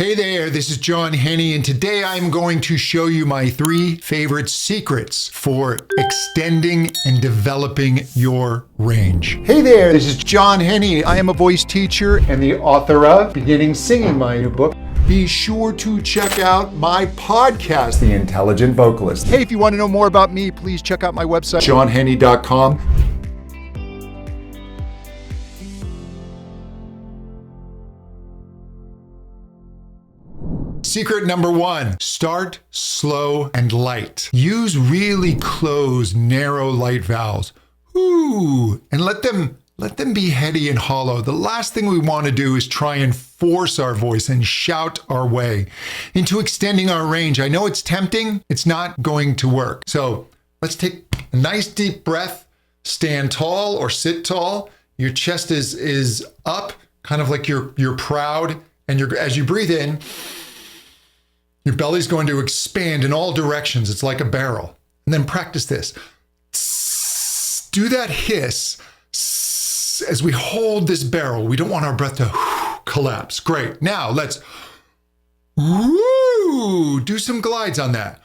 Hey there, this is John Henny, and today I'm going to show you my 3 favorite secrets for extending and developing your range. Hey there, this is John Henny. I am a voice teacher and the author of Beginning Singing, my new book. Be sure to check out my podcast, The Intelligent Vocalist. Hey, if you want to know more about me, please check out my website, johnhenny.com. Secret number 1, start slow and light. Use really closed, narrow, light vowels. Ooh, and let them be heady and hollow. The last thing we want to do is try and force our voice and shout our way into extending our range. I know it's tempting. It's not going to work. So let's take a nice deep breath. Stand tall or sit tall. Your chest is up, kind of like you're proud. And as you breathe in, your belly's going to expand in all directions. It's like a barrel. And then practice this. Do that hiss as we hold this barrel. We don't want our breath to collapse. Great. Now let's do some glides on that.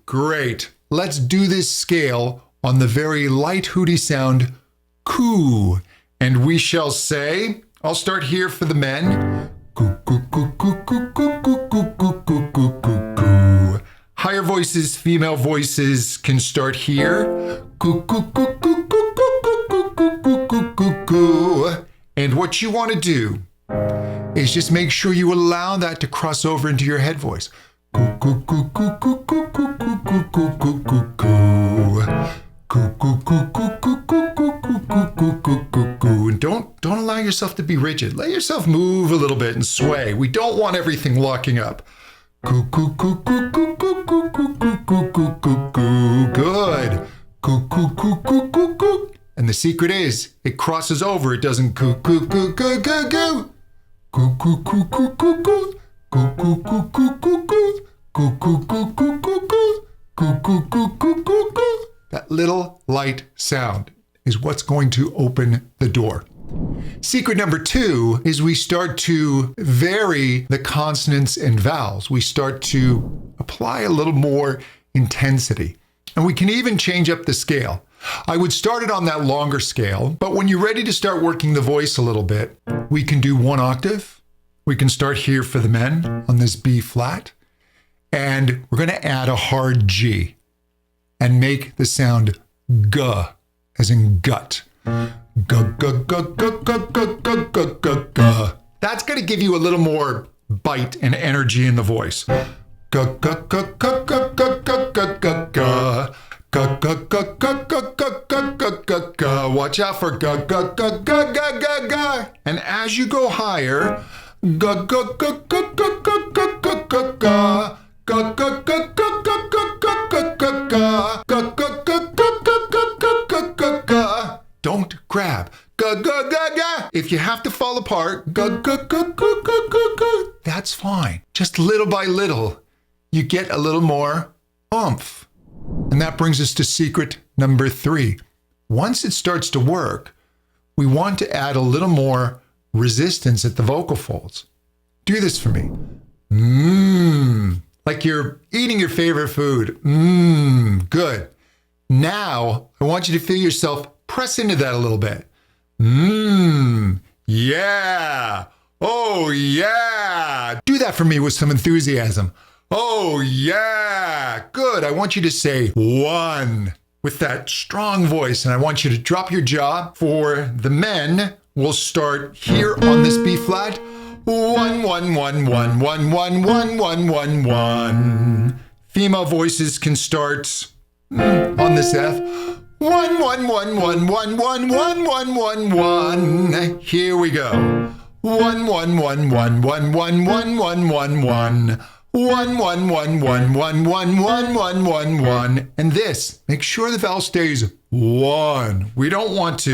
Great. Let's do this scale on the very light hooty sound, coo. And we shall say, I'll start here for the men. Higher voices, female voices can start here. And what you want to do is just make sure you allow that to cross over into your head voice. And don't allow yourself to be rigid. Let yourself move a little bit and sway. We don't want everything locking up. Good. And the secret is it crosses over. It doesn't go. That little light sound is what's going to open the door. Secret number 2 is we start to vary the consonants and vowels. We start to apply a little more intensity. And we can even change up the scale. I would start it on that longer scale, but when you're ready to start working the voice a little bit, we can do 1 octave. We can start here for the men on this B flat. And we're going to add a hard G and make the sound G, as in gut. G. That's going to give you a little more bite and energy in the voice. Watch out for and as you go higher, don't grab. If you have to fall apart, that's fine. Just little by little, you get a little more oomph. And that brings us to secret number 3. Once it starts to work, we want to add a little more resistance at the vocal folds. Do this for me. Like you're eating your favorite food. Good. Now, I want you to feel yourself press into that a little bit. Yeah. Oh, yeah. Do that for me with some enthusiasm. Oh, yeah. Good. I want you to say 1 with that strong voice, and I want you to drop your jaw. For the men, we'll start here on this B flat. 1, 1, 1, 1, 1, 1, 1, 1, 1, 1. Female voices can start on this F. 1, 1, 1, 1, 1, 1, 1, 1, 1, 1. Here we go. 1, 1, 1, 1, 1, 1, 1, 1, 1, 1. 1, 1, 1, 1, 1, 1, 1, 1, 1, 1. And this, make sure the vowel stays 1. We don't want to.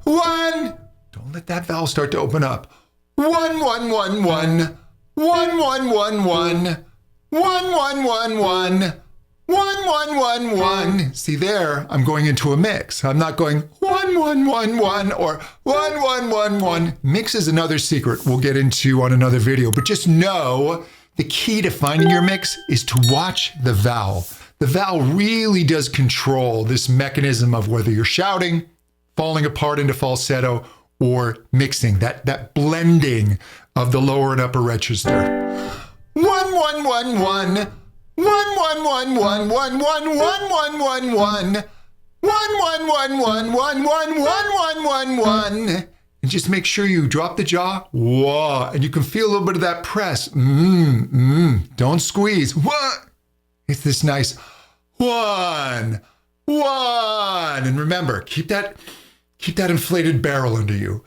1. Don't let that vowel start to open up. 1, 1, 1, 1. 1, 1, 1, 1. 1, 1, 1, 1. 1, 1, 1, 1. See there, I'm going into a mix. I'm not going 1, 1, 1, 1 or 1, 1, 1, 1. Mix is another secret we'll get into on another video, but just know the key to finding your mix is to watch the vowel. The vowel really does control this mechanism of whether you're shouting, falling apart into falsetto, or mixing, that blending of the lower and upper register. 1, 1, 1, 1. 1, 1, 1, 1, 1, 1, 1, 1, 1, 1. 1, 1, 1, 1, 1, 1, 1, 1, 1, 1. And just make sure you drop the jaw. Whoa. And you can feel a little bit of that press. Don't squeeze. What? It's this nice 1, 1. And remember, keep that inflated barrel under you.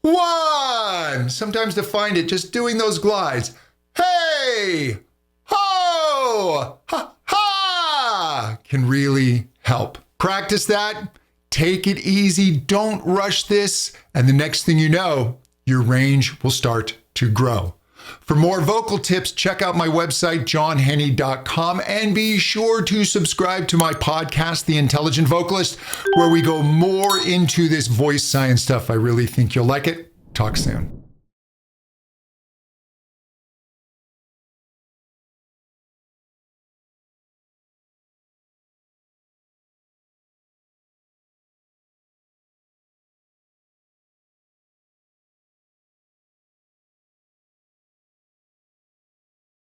1. Sometimes to find it, just doing those glides. Hey! Ho! Ha! Ha! Can really help. Practice that. Take it easy. Don't rush this. And the next thing you know, your range will start to grow. For more vocal tips, check out my website, johnhenny.com, and be sure to subscribe to my podcast, The Intelligent Vocalist, where we go more into this voice science stuff. I really think you'll like it. Talk soon.